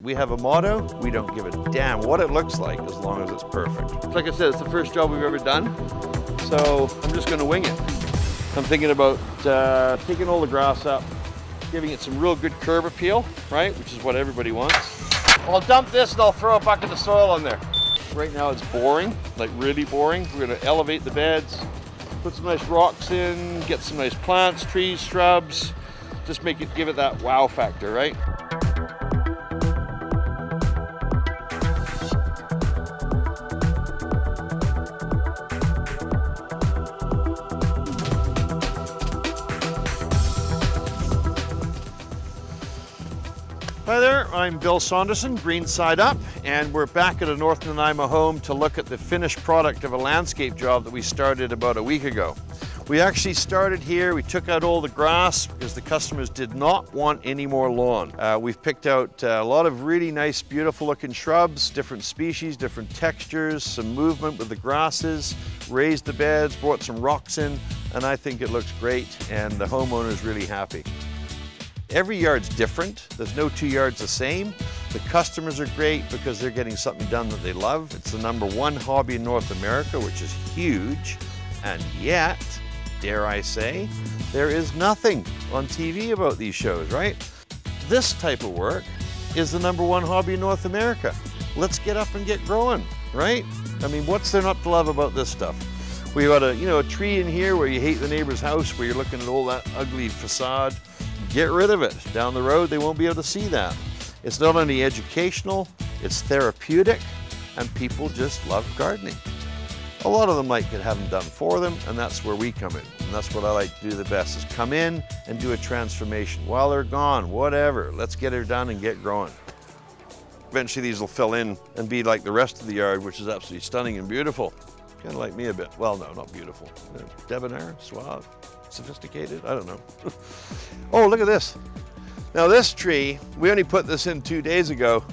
We have a motto, we don't give a damn what it looks like as long as it's perfect. Like I said, it's the first job we've ever done, so I'm just gonna wing it. I'm thinking about taking all the grass up, giving it some real good curb appeal, right? Which is what everybody wants. I'll dump this and I'll throw a bucket of soil on there. Right now it's boring, like really boring. We're gonna elevate the beds, put some nice rocks in, get some nice plants, trees, shrubs, just give it that wow factor, right? Hi there, I'm Bill Saunderson, Green Side Up, and we're back at a North Nanaimo home to look at the finished product of a landscape job that we started about a week ago. We actually started here, we took out all the grass because the customers did not want any more lawn. We've picked out a lot of really nice, beautiful looking shrubs, different species, different textures, some movement with the grasses, raised the beds, brought some rocks in, and I think it looks great, and the homeowner is really happy. Every yard's different. There's no two yards the same. The customers are great because they're getting something done that they love. It's the #1 hobby in North America, which is huge. And yet, dare I say, there is nothing on TV about these shows, right? This type of work is the #1 hobby in North America. Let's get up and get growing, right? I mean, what's there not to love about this stuff? We got a tree in here where you hate the neighbor's house, where you're looking at all that ugly facade. Get rid of it. Down the road, they won't be able to see that. It's not only educational, it's therapeutic, and people just love gardening. A lot of them like to have them done for them, and that's where we come in. And that's what I like to do the best, is come in and do a transformation. While they're gone, whatever, let's get her done and get growing. Eventually these will fill in and be like the rest of the yard, which is absolutely stunning and beautiful. Kind of like me a bit. Well, no, not beautiful. Debonair, suave, sophisticated, I don't know. Oh, look at this. Now this tree, we only put this in 2 days ago,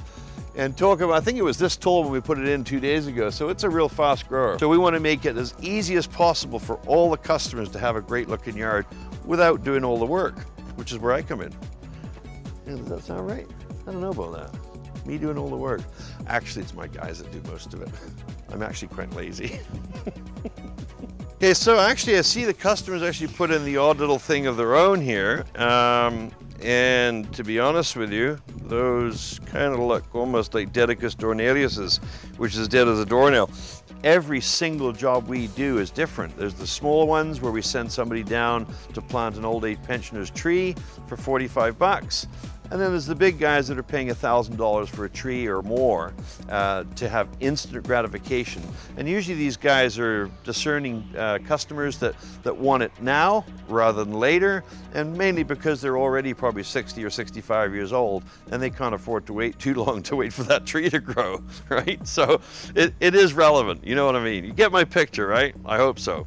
and talk about, I think it was this tall when we put it in 2 days ago, so it's a real fast grower. So we want to make it as easy as possible for all the customers to have a great looking yard without doing all the work, which is where I come in. Yeah, does that sound right? I don't know about that. Me doing all the work. Actually, it's my guys that do most of it. I'm actually quite lazy. Okay, so actually I see the customers actually put in the odd little thing of their own here. And to be honest with you, those kind of look almost like Dedicus dornaliuses, which is dead as a doornail. Every single job we do is different. There's the small ones where we send somebody down to plant an old age pensioner's tree for 45 bucks. And then there's the big guys that are paying $1,000 for a tree or more to have instant gratification. And usually these guys are discerning customers that want it now rather than later, and mainly because they're already probably 60 or 65 years old and they can't afford to wait too long to wait for that tree to grow, right? So it is relevant, you know what I mean? You get my picture, right? I hope so.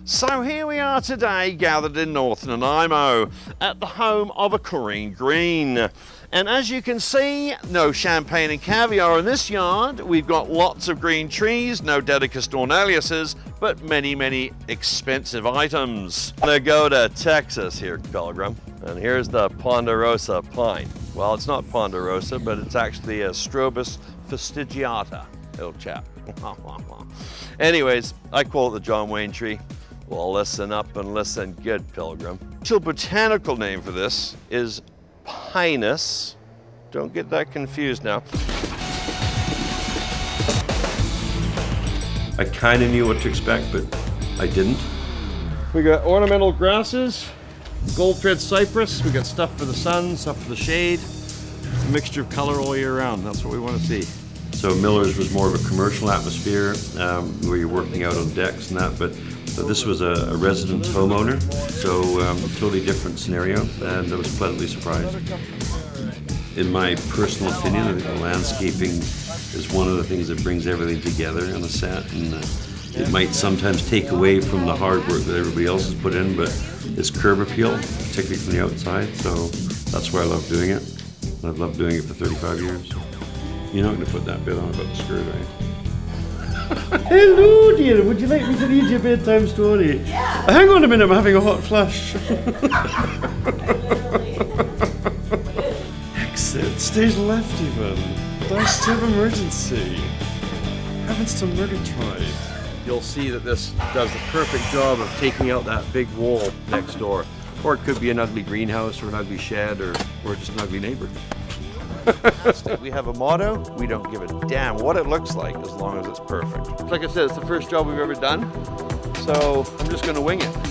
So here we are today, gathered in North Nanaimo at the home of a Corrine Green. And as you can see, no champagne and caviar in this yard. We've got lots of green trees, no Dedicus dornaliuses, but many, many expensive items. I'm gonna go to Texas here, Pilgrim. And here's the ponderosa pine. Well, it's not ponderosa, but it's actually a Strobus fastigiata, little chap. Anyways, I call it the John Wayne tree. Well, listen up and listen good, Pilgrim. The actual botanical name for this is Pinus. Don't get that confused now. I kind of knew what to expect, but I didn't. We got ornamental grasses, gold thread cypress. We got stuff for the sun, stuff for the shade. A mixture of color all year round. That's what we want to see. So Miller's was more of a commercial atmosphere where you're working out on decks and that, but this was a resident homeowner, so totally different scenario, and I was pleasantly surprised. In my personal opinion, I think the landscaping is one of the things that brings everything together on a set, and it might sometimes take away from the hard work that everybody else has put in, but it's curb appeal, particularly from the outside, so that's why I love doing it. I've loved doing it for 35 years. You're not going to put that bit on about the skirt, right? Hello, dear. Would you like me to read you a bedtime story? Yeah. Hang on a minute, I'm having a hot flush. Exit. Stage left even. Dive state of emergency. Happens to Murgatroyd. You'll see that this does the perfect job of taking out that big wall next door. Or it could be an ugly greenhouse or an ugly shed or just an ugly neighbor. We have a motto: we don't give a damn what it looks like as long as it's perfect. Like I said, it's the first job we've ever done, so I'm just going to wing it.